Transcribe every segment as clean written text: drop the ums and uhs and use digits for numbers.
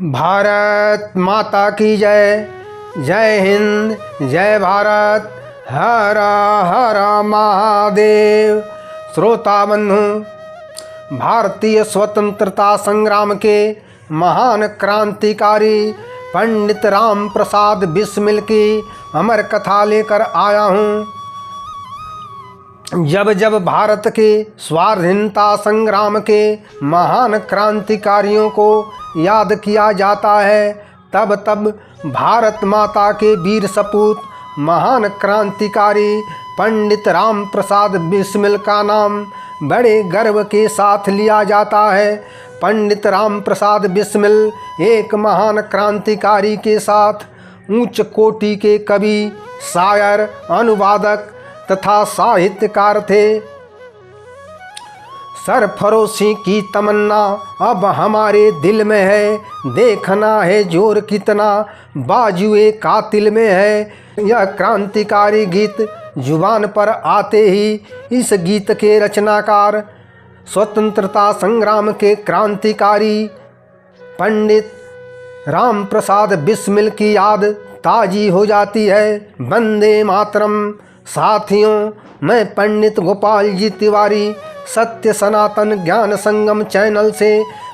भारत माता की जय। जय हिंद, जय भारत, हर हर महादेव। श्रोता बंधु, भारतीय स्वतंत्रता संग्राम के महान क्रांतिकारी पंडित राम प्रसाद बिस्मिल की अमर कथा लेकर आया हूँ। जब जब भारत के स्वाधीनता संग्राम के महान क्रांतिकारियों को याद किया जाता है, तब तब भारत माता के वीर सपूत महान क्रांतिकारी पंडित राम प्रसाद बिस्मिल का नाम बड़े गर्व के साथ लिया जाता है। पंडित राम प्रसाद बिस्मिल एक महान क्रांतिकारी के साथ उच्च कोटि के कवि, शायर, अनुवादक तथा साहित्यकार थे। सरफरोशी की तमन्ना अब हमारे दिल में है, देखना है जोर कितना बाजुए कातिल में है। यह क्रांतिकारी गीत जुबान पर आते ही इस गीत के रचनाकार स्वतंत्रता संग्राम के क्रांतिकारी पंडित राम प्रसाद बिस्मिल की याद ताजी हो जाती है। वंदे मातरम। साथियों, मैं पंडित गोपाल जी तिवारी सत्य सनातन ज्ञान संगम चैनल से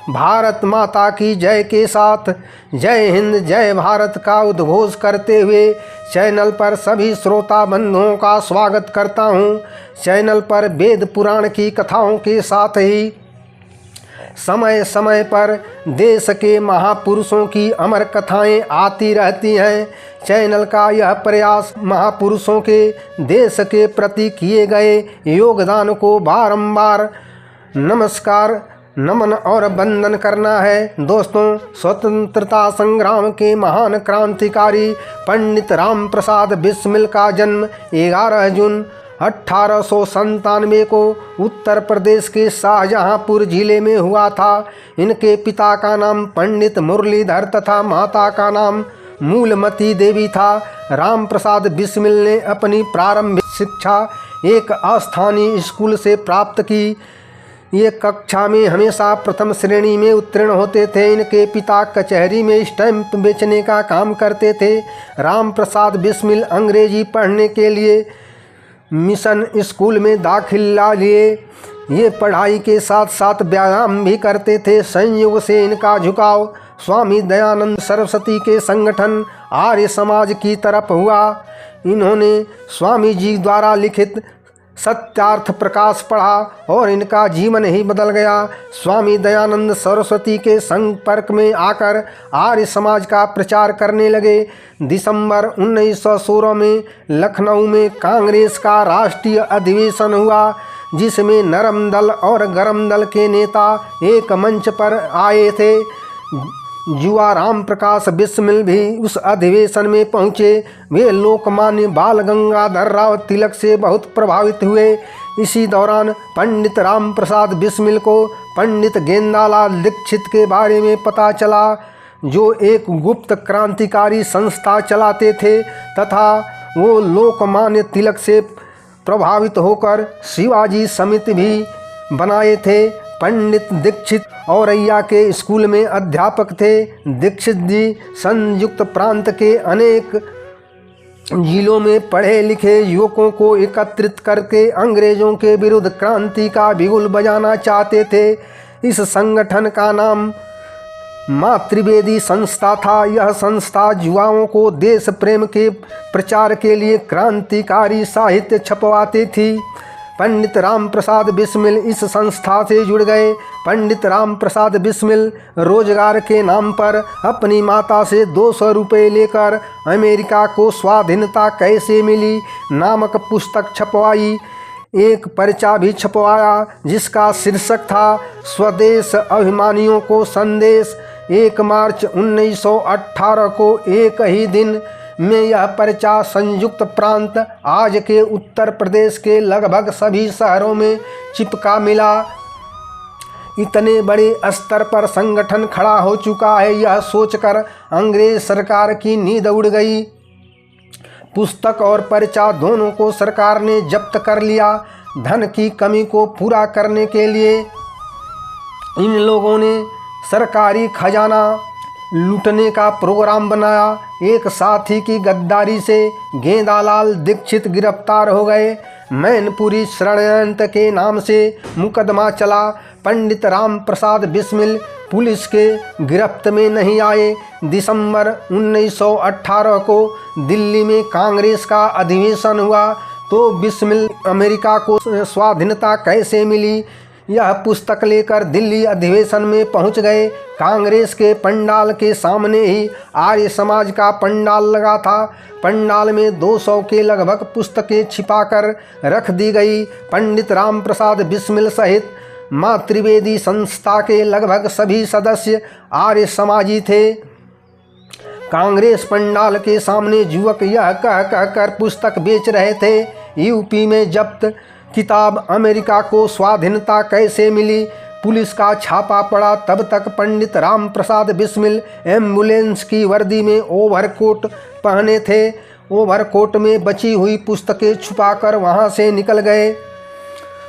भारत माता की जय के साथ जय हिंद जय भारत का उद्घोष करते हुए चैनल पर सभी श्रोता बंधुओं का स्वागत करता हूं। चैनल पर वेद पुराण की कथाओं के साथ ही समय समय पर देश के महापुरुषों की अमर कथाएं आती रहती हैं। चैनल का यह प्रयास महापुरुषों के देश के प्रति किए गए योगदान को बारंबार नमस्कार, नमन और वंदन करना है। दोस्तों, स्वतंत्रता संग्राम के महान क्रांतिकारी पंडित राम प्रसाद बिस्मिल का जन्म 11 जून 1897 को उत्तर प्रदेश के शाहजहांपुर जिले में हुआ था। इनके पिता का नाम पंडित मुरलीधर तथा माता का नाम मूलमती देवी था। राम प्रसाद बिस्मिल ने अपनी प्रारंभिक शिक्षा एक स्थानीय स्कूल से प्राप्त की। ये कक्षा में हमेशा प्रथम श्रेणी में उत्तीर्ण होते थे। इनके पिता कचहरी में स्टैंप बेचने का काम करते थे। राम प्रसाद बिस्मिल अंग्रेजी पढ़ने के लिए मिशन स्कूल में दाखिला लिए। ये पढ़ाई के साथ साथ व्यायाम भी करते थे। संयोग से इनका झुकाव स्वामी दयानंद सरस्वती के संगठन आर्य समाज की तरफ हुआ। इन्होंने स्वामी जी द्वारा लिखित सत्यार्थ प्रकाश पढ़ा और इनका जीवन ही बदल गया। स्वामी दयानंद सरस्वती के संपर्क में आकर आर्य समाज का प्रचार करने लगे। दिसंबर 1916 में लखनऊ में कांग्रेस का राष्ट्रीय अधिवेशन हुआ, जिसमें नरम दल और गरम दल के नेता एक मंच पर आए थे। जुआ राम प्रकाश बिस्मिल भी उस अधिवेशन में पहुँचे। वे लोकमान्य बाल गंगाधर राव तिलक से बहुत प्रभावित हुए। इसी दौरान पंडित राम प्रसाद बिस्मिल को पंडित गेंदालाल दीक्षित के बारे में पता चला, जो एक गुप्त क्रांतिकारी संस्था चलाते थे तथा वो लोकमान्य तिलक से प्रभावित होकर शिवाजी समिति भी बनाए थे। पंडित दीक्षित औरैया के स्कूल में अध्यापक थे। दीक्षित जी संयुक्त प्रांत के अनेक जिलों में पढ़े लिखे युवकों को एकत्रित करके अंग्रेजों के विरुद्ध क्रांति का बिगुल बजाना चाहते थे। इस संगठन का नाम मातृवेदी संस्था था। यह संस्था युवाओं को देश प्रेम के प्रचार के लिए क्रांतिकारी साहित्य छपवाती थी। पंडित राम प्रसाद बिस्मिल इस संस्था से जुड़ गए। पंडित राम प्रसाद बिस्मिल रोजगार के नाम पर अपनी माता से 200 रुपये लेकर अमेरिका को स्वाधीनता कैसे मिली नामक पुस्तक छपवाई। एक पर्चा भी छपवाया जिसका शीर्षक था स्वदेश अभिमानियों को संदेश। 1 मार्च 1918 को एक ही दिन में यह पर्चा संयुक्त प्रांत आज के उत्तर प्रदेश के लगभग सभी शहरों में चिपका मिला। इतने बड़े स्तर पर संगठन खड़ा हो चुका है, यह सोचकर अंग्रेज सरकार की नींद उड़ गई। पुस्तक और पर्चा दोनों को सरकार ने जब्त कर लिया। धन की कमी को पूरा करने के लिए इन लोगों ने सरकारी खजाना लूटने का प्रोग्राम बनाया। एक साथी की गद्दारी से गेंदालाल दीक्षित गिरफ्तार हो गए। मैनपुरी षड्यंत्र के नाम से मुकदमा चला। पंडित राम प्रसाद बिस्मिल पुलिस के गिरफ्त में नहीं आए। दिसंबर 1918 को दिल्ली में कांग्रेस का अधिवेशन हुआ तो बिस्मिल अमेरिका को स्वाधीनता कैसे मिली, यह पुस्तक लेकर दिल्ली अधिवेशन में पहुंच गए। कांग्रेस के पंडाल के सामने ही आर्य समाज का पंडाल लगा था। पंडाल में 200 के लगभग पुस्तकें छिपाकर रख दी गई। पंडित राम प्रसाद बिस्मिल सहित माँ त्रिवेदी संस्था के लगभग सभी सदस्य आर्य समाजी थे। कांग्रेस पंडाल के सामने युवक यह कह कर पुस्तक बेच रहे थे, यूपी में जब्त किताब, अमेरिका को स्वाधीनता कैसे मिली, पुलिस का छापा पड़ा। तब तक पंडित राम प्रसाद बिस्मिल एम्बुलेंस की वर्दी में ओवरकोट पहने थे। ओवरकोट में बची हुई पुस्तकें छुपाकर वहां से निकल गए।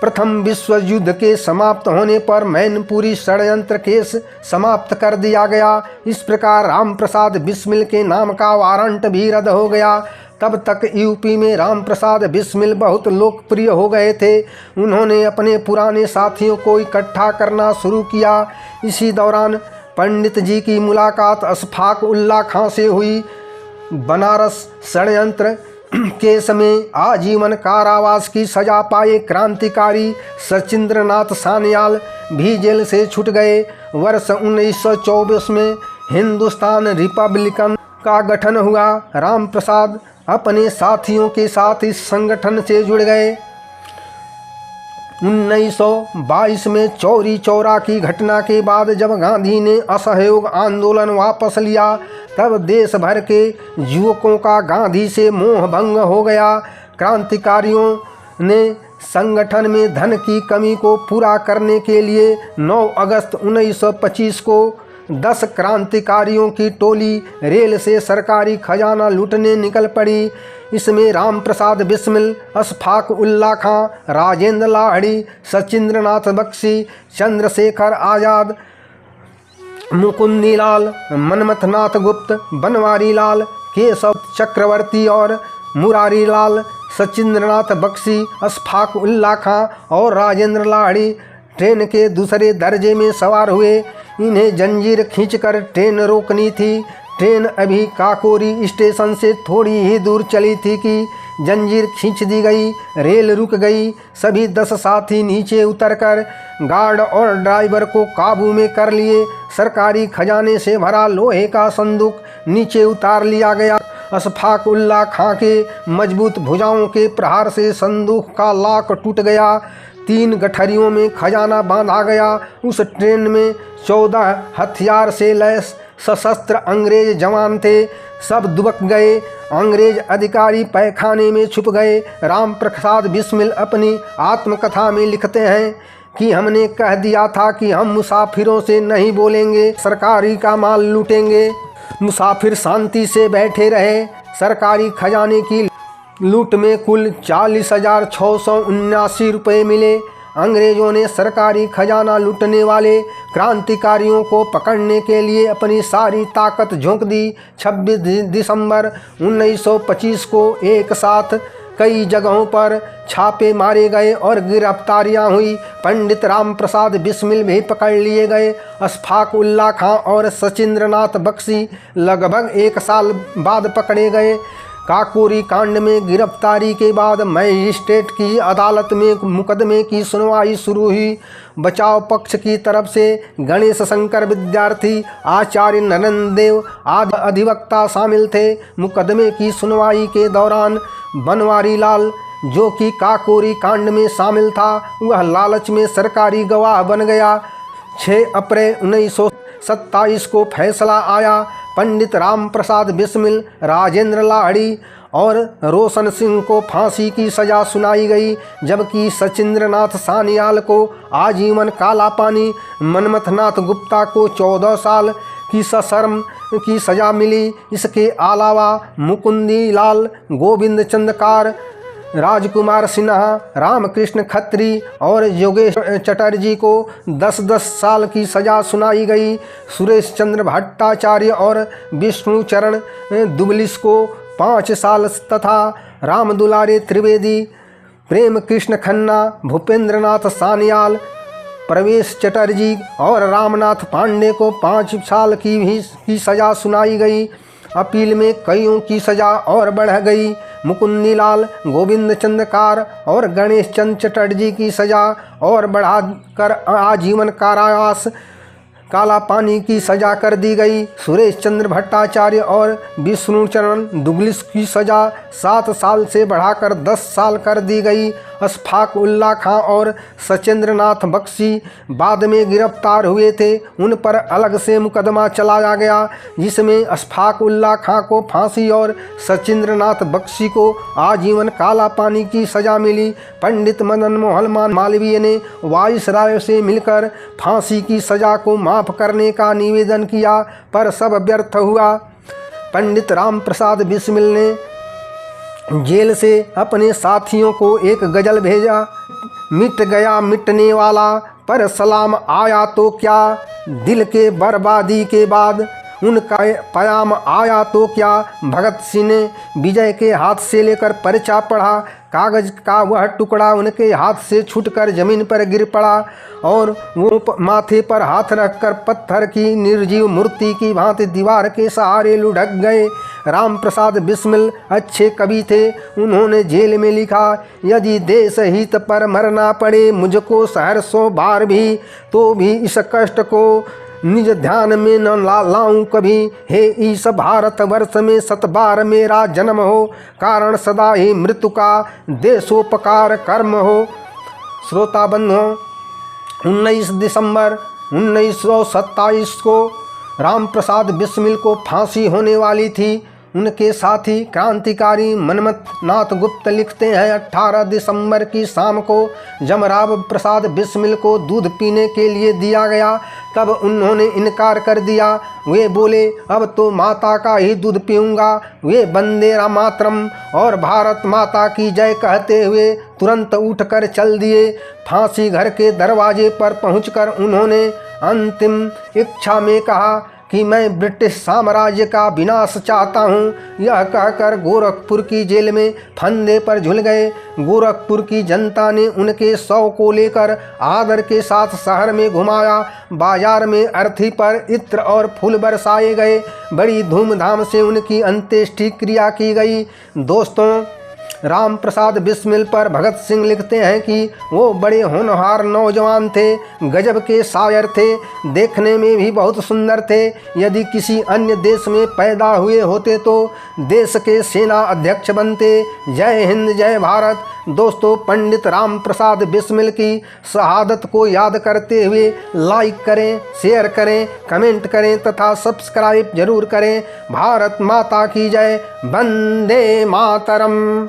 प्रथम विश्व युद्ध के समाप्त होने पर मैनपुरी षड्यंत्र केस समाप्त कर दिया गया। इस प्रकार राम प्रसाद बिस्मिल के नाम का वारंट भी रद्द हो गया। तब तक यूपी में राम प्रसाद बिस्मिल बहुत लोकप्रिय हो गए थे। उन्होंने अपने पुराने साथियों को इकट्ठा करना शुरू किया। इसी दौरान पंडित जी की मुलाकात अशफाक उल्ला खां से हुई। बनारस षड्यंत्र केस में आजीवन कारावास की सजा पाए क्रांतिकारी सचिंद्रनाथ सान्याल भी जेल से छूट गए। वर्ष 1924 में हिंदुस्तान रिपब्लिकन का गठन हुआ। राम प्रसाद अपने साथियों के साथ इस संगठन से जुड़ गए। 1922 में चौरी चौरा की घटना के बाद जब गांधी ने असहयोग आंदोलन वापस लिया, तब देश भर के युवकों का गांधी से मोह भंग हो गया। क्रांतिकारियों ने संगठन में धन की कमी को पूरा करने के लिए 9 अगस्त 1925 को 10 क्रांतिकारियों की टोली रेल से सरकारी खजाना लूटने निकल पड़ी। इसमें राम प्रसाद बिस्मिल, अशफाक उल्ला खां, राजेंद्र लाहिड़ी, सचिंद्रनाथ बख्शी, चंद्रशेखर आज़ाद, मुकुंदीलाल, मनमथनाथ गुप्त, बनवारी लाल, केशव चक्रवर्ती और मुरारीलाल, सचिंद्रनाथ बख्शी, अशफाक उल्ला खां और राजेंद्र लाहिड़ी ट्रेन के दूसरे दर्जे में सवार हुए। इन्हें जंजीर खींचकर ट्रेन रोकनी थी। ट्रेन अभी काकोरी स्टेशन से थोड़ी ही दूर चली थी कि जंजीर खींच दी गई। रेल रुक गई। सभी 10 साथी नीचे उतरकर गार्ड और ड्राइवर को काबू में कर लिए। सरकारी खजाने से भरा लोहे का संदूक नीचे उतार लिया गया। अशफाक उल्ला खां के मजबूत भुजाओं के प्रहार से संदूक का लॉक टूट गया। 3 गठरियों में खजाना बांधा गया। उस ट्रेन में 14 हथियार से लैस सशस्त्र अंग्रेज जवान थे। सब दुबक गए। अंग्रेज अधिकारी पैखाने में छुप गए। राम प्रसाद बिस्मिल अपनी आत्मकथा में लिखते हैं कि हमने कह दिया था कि हम मुसाफिरों से नहीं बोलेंगे, सरकारी का माल लूटेंगे। मुसाफिर शांति से बैठे रहे। सरकारी खजाने की लूट में कुल 40,679 रुपये मिले। अंग्रेजों ने सरकारी खजाना लूटने वाले क्रांतिकारियों को पकड़ने के लिए अपनी सारी ताकत झोंक दी। 26 दिसंबर 1925 को एक साथ कई जगहों पर छापे मारे गए और गिरफ्तारियां हुई। पंडित राम प्रसाद बिस्मिल भी पकड़ लिए गए। अशफाक उल्ला खां और सचिंद्रनाथ बख्शी लगभग 1 साल बाद पकड़े गए। काकोरी कांड में गिरफ्तारी के बाद मजिस्ट्रेट की अदालत में मुकदमे की सुनवाई शुरू हुई। बचाव पक्ष की तरफ से गणेश शंकर विद्यार्थी, आचार्य नरेंद्र देव आदि अधिवक्ता शामिल थे। मुकदमे की सुनवाई के दौरान बनवारी लाल, जो कि काकोरी कांड में शामिल था, वह लालच में सरकारी गवाह बन गया। 6 अप्रैल 1927 को फैसला आया। पंडित राम प्रसाद बिस्मिल, राजेंद्र लाहिड़ी और रोशन सिंह को फांसी की सज़ा सुनाई गई, जबकि सचिंद्रनाथ सान्याल को आजीवन काला पानी, मनमथनाथ गुप्ता को 14 साल की सश्रम की सज़ा मिली। इसके अलावा मुकुंदी लाल, गोविंद चंद्रकार, राजकुमार सिन्हा, रामकृष्ण खत्री और योगेश चटर्जी को 10-10 साल की सज़ा सुनाई गई। सुरेश चंद्र भट्टाचार्य और विष्णुचरण दुबलिस को 5 साल तथा राम दुलारे त्रिवेदी, प्रेम कृष्ण खन्ना, भूपेंद्र नाथ सान्याल, प्रवेश चटर्जी और रामनाथ पांडे को 5 साल की सज़ा सुनाई गई। अपील में कईयों की सज़ा और बढ़ गई। मुकुंदी लाल, गोविंद चंद्रकार और गणेश चंद्र चटर्जी की सज़ा और बढ़ाकर आजीवन कारावास काला पानी की सज़ा कर दी गई। सुरेश चंद्र भट्टाचार्य और विष्णुचरण दुबलिस की सज़ा 7 साल से बढ़ाकर 10 साल कर दी गई। अशफाक उल्ला खां और सचेंद्र नाथ बख्शी बाद में गिरफ्तार हुए थे। उन पर अलग से मुकदमा चलाया गया, जिसमें अशफाक उल्ला खां को फांसी और सचेंद्र नाथ बख्शी को आजीवन काला पानी की सज़ा मिली। पंडित मदन मोहन मालवीय ने वायसराय से मिलकर फांसी की सज़ा को माफ़ करने का निवेदन किया, पर सब व्यर्थ हुआ। पंडित राम प्रसाद बिस्मिल ने जेल से अपने साथियों को एक गज़ल भेजा। मिट गया मिटने वाला, पर सलाम आया तो क्या, दिल के बर्बादी के बाद उनका पयाम आया तो क्या। भगत सिंह ने विजय के हाथ से लेकर पर्चा पढ़ा। कागज का वह टुकड़ा उनके हाथ से छूटकर जमीन पर गिर पड़ा और वो माथे पर हाथ रखकर पत्थर की निर्जीव मूर्ति की भांति दीवार के सहारे लुढ़क गए। राम प्रसाद बिस्मिल अच्छे कवि थे। उन्होंने जेल में लिखा, यदि देश हित पर मरना पड़े मुझको 100 बार भी, तो भी इस कष्ट को निज ध्यान में न लाऊं कभी। हे इस भारत वर्ष में 7 बार मेरा जन्म हो, कारण सदा ही मृत्यु का देशोपकार कर्म हो। श्रोता बंधुओं, 19 दिसंबर 1927 को राम प्रसाद बिस्मिल को फांसी होने वाली थी। उनके साथी क्रांतिकारी मनमथ नाथ गुप्त लिखते हैं, 18 दिसंबर की शाम को जब राम प्रसाद बिस्मिल को दूध पीने के लिए दिया गया, तब उन्होंने इनकार कर दिया। वे बोले, अब तो माता का ही दूध पीऊँगा। वे वंदे मातरम और भारत माता की जय कहते हुए तुरंत उठकर चल दिए। फांसी घर के दरवाजे पर पहुंचकर उन्होंने अंतिम इच्छा में कहा कि मैं ब्रिटिश साम्राज्य का विनाश चाहता हूँ। यह कहकर गोरखपुर की जेल में फंदे पर झूल गए। गोरखपुर की जनता ने उनके शव को लेकर आदर के साथ शहर में घुमाया। बाजार में अर्थी पर इत्र और फूल बरसाए गए। बड़ी धूमधाम से उनकी अंत्येष्टि क्रिया की गई। दोस्तों, राम प्रसाद बिस्मिल पर भगत सिंह लिखते हैं कि वो बड़े होनहार नौजवान थे, गजब के शायर थे, देखने में भी बहुत सुंदर थे। यदि किसी अन्य देश में पैदा हुए होते तो देश के सेना अध्यक्ष बनते। जय हिंद, जय भारत। दोस्तों, पंडित राम प्रसाद बिस्मिल की शहादत को याद करते हुए लाइक करें, शेयर करें, कमेंट करें तथा सब्सक्राइब जरूर करें। भारत माता की जय। वंदे मातरम।